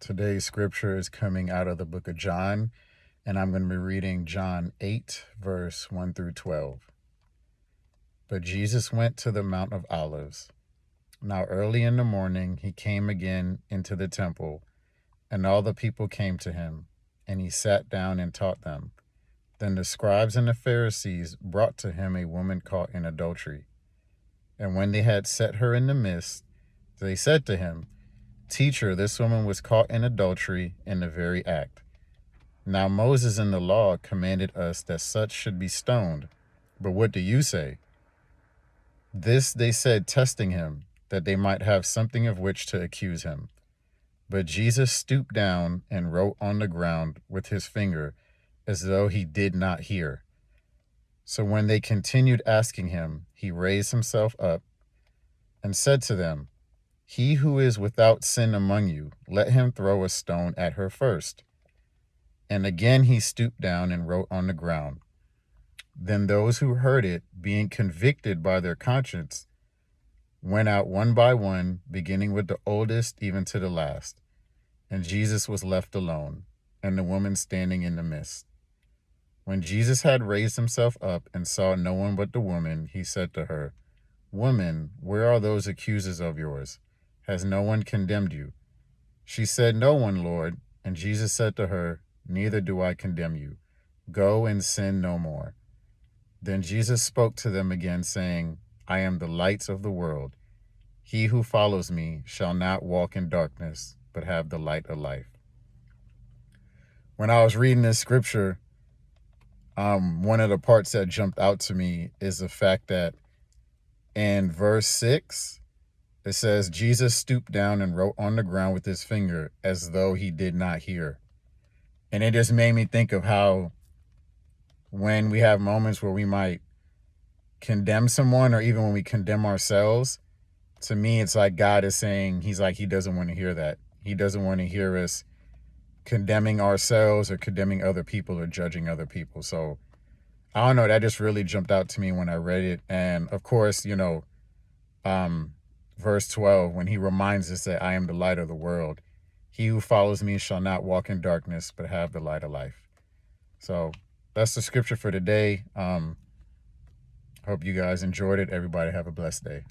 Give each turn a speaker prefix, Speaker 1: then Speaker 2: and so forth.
Speaker 1: Today's scripture is coming out of the book of John, and I'm going to be reading John 8, verse 1 through 12. But Jesus went to the Mount of Olives. Now early in the morning he came again into the temple, and all the people came to him, and he sat down and taught them. Then the scribes and the Pharisees brought to him a woman caught in adultery. And when they had set her in the midst, they said to him, Teacher, this woman was caught in adultery in the very act. Now Moses in the law commanded us that such should be stoned. But what do you say? This they said, testing him, that they might have something of which to accuse him. But Jesus stooped down and wrote on the ground with his finger, as though he did not hear. So when they continued asking him, he raised himself up and said to them, He who is without sin among you, let him throw a stone at her first. And again he stooped down and wrote on the ground. Then those who heard it, being convicted by their conscience, went out one by one, beginning with the oldest even to the last. And Jesus was left alone, and the woman standing in the midst. When Jesus had raised himself up and saw no one but the woman, he said to her, Woman, where are those accusers of yours? Has no one condemned you? She said, No one, Lord. And Jesus said to her, Neither do I condemn you. Go and sin no more. Then Jesus spoke to them again, saying, I am the light of the world. He who follows me shall not walk in darkness, but have the light of life. When I was reading this scripture, one of the parts that jumped out to me is the fact that in verse 6, it says, Jesus stooped down and wrote on the ground with his finger as though he did not hear. And it just made me think of how when we have moments where we might condemn someone, or even when we condemn ourselves, to me, it's like God is saying, he's like, he doesn't want to hear that. He doesn't want to hear us condemning ourselves or condemning other people or judging other people. So I don't know, that just really jumped out to me when I read it. And of course, verse 12, when he reminds us that I am the light of the world, he who follows me shall not walk in darkness, but have the light of life. So that's the scripture for today. Hope you guys enjoyed it. Everybody have a blessed day.